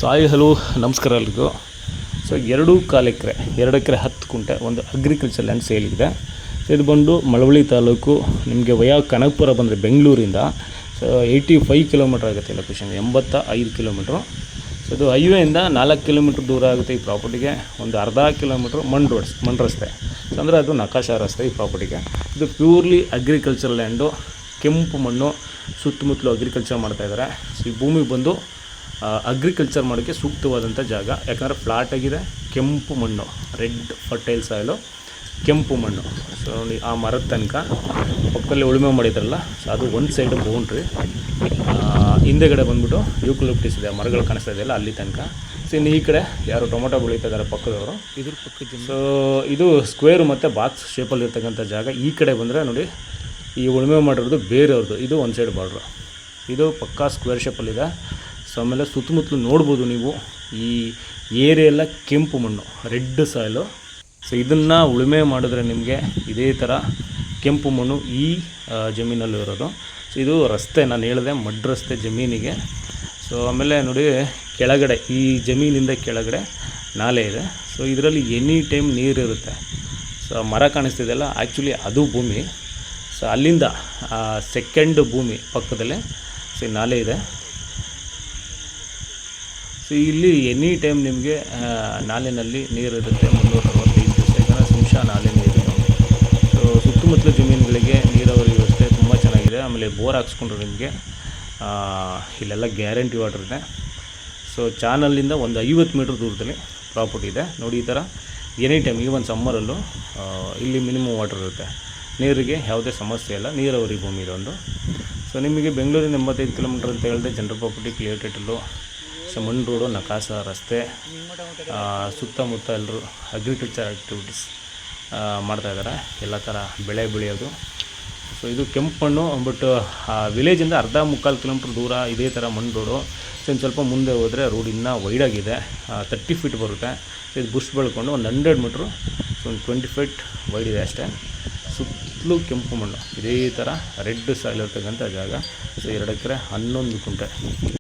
Sai hello ನಮಸ್ಕಾರ ಎಲ್ರಿಗೂ. So 2.25 ಎಕರೆ 2 ಎಕರೆ 10 ಕುಂಟೆ ಒಂದು ಅಗ್ರಿಕಲ್ಚರ್ ಲ್ಯಾಂಡ್ ಸೇಲಿಗಿದೆ. ಸೊ ಇದು ಬಂದು ಮಳವಳ್ಳಿ ತಾಲೂಕು. ನಿಮಗೆ ವಯಾ ಕನಕಪುರ ಬಂದರೆ ಬೆಂಗಳೂರಿಂದ 85 ಕಿಲೋಮೀಟ್ರ್ ಆಗುತ್ತೆ ಲೊಕೇಶನ್, 85 ಕಿಲೋಮೀಟ್ರು. ಸೊ ಇದು ಹೈವೇಯಿಂದ 4 ಕಿಲೋಮೀಟ್ರ್ ದೂರ ಆಗುತ್ತೆ ಈ ಪ್ರಾಪರ್ಟಿಗೆ. ಒಂದು ಅರ್ಧ ಕಿಲೋಮೀಟ್ರ್ ಮಣ್ಣು ರಸ್ತೆ, ಸೊ ಅಂದರೆ ಅದು ನಕಾಶಾ ರಸ್ತೆ ಈ ಪ್ರಾಪರ್ಟಿಗೆ. ಇದು ಪ್ಯೂರ್ಲಿ ಅಗ್ರಿಕಲ್ಚರ್ ಲ್ಯಾಂಡು, ಕೆಂಪು ಮಣ್ಣು, ಸುತ್ತಮುತ್ತಲು ಅಗ್ರಿಕಲ್ಚರ್ ಮಾಡ್ತಾಯಿದ್ದಾರೆ. ಸೊ ಈ ಭೂಮಿ ಬಂದು ಅಗ್ರಿಕಲ್ಚರ್ ಮಾಡೋಕ್ಕೆ ಸೂಕ್ತವಾದಂಥ ಜಾಗ. ಯಾಕಂದರೆ ಫ್ಲಾಟ್ ಆಗಿದೆ, ಕೆಂಪು ಮಣ್ಣು, ರೆಡ್ ಫರ್ಟೈಲ್ ಸಾಯಿಲು, ಕೆಂಪು ಮಣ್ಣು. ಸೊ ನೋಡಿ ಆ ಮರದ ತನಕ ಪಕ್ಕದಲ್ಲಿ ಉಳುಮೆ ಮಾಡಿದ್ರಲ್ಲ, ಸೊ ಅದು ಒಂದು ಸೈಡ್ ಬೌಂಡ್ರಿ. ಹಿಂದೆಗಡೆ ಬಂದ್ಬಿಟ್ಟು ಯೂಕಲಿಪ್ಟಿಸ್ ಇದೆ, ಮರಗಳು ಕಾಣಿಸ್ತಾ ಇದೆಯಲ್ಲ ಅಲ್ಲಿ ತನಕ. ಸೊ ಇನ್ನು ಈ ಕಡೆ ಯಾರು ಟೊಮೊಟೊ ಬೆಳೀತಾ ಇದ್ದಾರೆ ಪಕ್ಕದವರು, ಇದ್ರ ಪಕ್ಕದ. ಸೊ ಇದು ಸ್ಕ್ವೇರು ಮತ್ತು ಬಾಕ್ಸ್ ಶೇಪಲ್ಲಿ ಇರ್ತಕ್ಕಂಥ ಜಾಗ. ಈ ಕಡೆ ಬಂದರೆ ನೋಡಿ ಈ ಉಳುಮೆ ಮಾಡಿರೋದು ಬೇರೆಯವ್ರದ್ದು, ಇದು ಒಂದು ಸೈಡ್ ಬಾರ್ಡ್ರು. ಇದು ಪಕ್ಕಾ ಸ್ಕ್ವೇರ್ ಶೇಪಲ್ಲಿದೆ. ಸೊ ಆಮೇಲೆ ಸುತ್ತಮುತ್ತಲು ನೋಡ್ಬೋದು ನೀವು, ಈ ಏರಿಯಾ ಎಲ್ಲ ಕೆಂಪು ಮಣ್ಣು, ರೆಡ್ ಸಾಯಿಲು. ಸೊ ಇದನ್ನು ಉಳುಮೆ ಮಾಡಿದ್ರೆ ನಿಮಗೆ ಇದೇ ಥರ ಕೆಂಪು ಮಣ್ಣು ಈ ಜಮೀನಲ್ಲಿ ಇರೋದು. ಸೊ ಇದು ರಸ್ತೆ, ನಾನು ಹೇಳಿದೆ ಮಡ್ ರಸ್ತೆ ಜಮೀನಿಗೆ. ಸೊ ಆಮೇಲೆ ನೋಡಿ ಕೆಳಗಡೆ ಈ ಜಮೀನಿಂದ ಕೆಳಗಡೆ ನಾಲೆ ಇದೆ. ಸೊ ಇದರಲ್ಲಿ ಎನಿ ಟೈಮ್ ನೀರಿರುತ್ತೆ. ಸೊ ಮರ ಕಾಣಿಸ್ತಿದೆಯಲ್ಲ, ಆ್ಯಕ್ಚುಲಿ ಅದು ಭೂಮಿ. ಸೊ ಅಲ್ಲಿಂದ ಸೆಕೆಂಡ್ ಭೂಮಿ ಪಕ್ಕದಲ್ಲೇ ಸೊ ನಾಲೆ ಇದೆ. ಸೊ ಇಲ್ಲಿ ಎನಿ ಟೈಮ್ ನಿಮಗೆ ನಾಲೆಯಲ್ಲಿ ನೀರಿರುತ್ತೆ, 365 ನಿಮಿಷ ನಾಲೆ ನೀರಿದೆ. ಸೊ ಸುತ್ತಮುತ್ತಲ ಜಮೀನುಗಳಿಗೆ ನೀರಾವರಿ ವ್ಯವಸ್ಥೆ ತುಂಬ ಚೆನ್ನಾಗಿದೆ. ಆಮೇಲೆ ಬೋರ್ ಹಾಕ್ಸ್ಕೊಂಡ್ರೆ ನಿಮಗೆ ಇಲ್ಲೆಲ್ಲ ಗ್ಯಾರಂಟಿ ವಾಟರ್ ಇದೆ. ಸೊ ಚಾನಲಿಂದ ಒಂದು 50 ಮೀಟ್ರ್ ದೂರದಲ್ಲಿ ಪ್ರಾಪರ್ಟಿ ಇದೆ. ನೋಡಿ ಈ ಥರ ಎನಿ ಟೈಮ್, ಈವನ್ ಸಮ್ಮರಲ್ಲೂ ಇಲ್ಲಿ ಮಿನಿಮಮ್ ವಾಟರ್ ಇರುತ್ತೆ, ನೀರಿಗೆ ಯಾವುದೇ ಸಮಸ್ಯೆ ಇಲ್ಲ. ನೀರಾವರಿ ಭೂಮಿ ಇದೊಂದು. ಸೊ ನಿಮಗೆ ಬೆಂಗಳೂರಿಂದ 85 ಕಿಲೋಮೀಟ್ರ್ ಅಂತ ಹೇಳಿದೆ. General property, clear title, so ಮಣ್ಣು ರೋಡು, ನಕಾಸಾ ರಸ್ತೆ, ಸುತ್ತಮುತ್ತ ಎಲ್ಲರೂ ಅಗ್ರಿಕಲ್ಚರ್ ಆ್ಯಕ್ಟಿವಿಟೀಸ್ ಮಾಡ್ತಾಯಿದ್ದಾರೆ, ಎಲ್ಲ ಥರ ಬೆಳೆ ಬೆಳೆಯೋದು. ಸೊ ಇದು ಕೆಂಪು ಮಣ್ಣು. ಬಟ್ ವಿಲೇಜಿಂದ ಅರ್ಧ 3/4 ಕಿಲೋಮೀಟ್ರ್ ದೂರ ಇದೇ ಥರ ಮಣ್ಣು ರೋಡು. ಸೊ ಇನ್ನು ಸ್ವಲ್ಪ ಮುಂದೆ ಹೋದರೆ ರೋಡ್ ಇನ್ನೂ ವೈಡಾಗಿದೆ, 30 ಫೀಟ್ ಬರುತ್ತೆ. ಸೊ ಇದು ಬುಷ್ ಬೆಳ್ಕೊಂಡು ಒಂದು 100 ಮೀಟ್ರು, ಸೊ ಒಂದು 20 ಫೀಟ್ ವೈಡ್ ಇದೆ ಅಷ್ಟೇ. ಸುತ್ತಲೂ ಕೆಂಪು ಮಣ್ಣು, ಇದೇ ಥರ ರೆಡ್ ಸಾಯಿಲ್ ಇರ್ತಕ್ಕಂಥ ಜಾಗ. ಸೊ 2 ಎಕರೆ 11 ಕುಂಟೆ.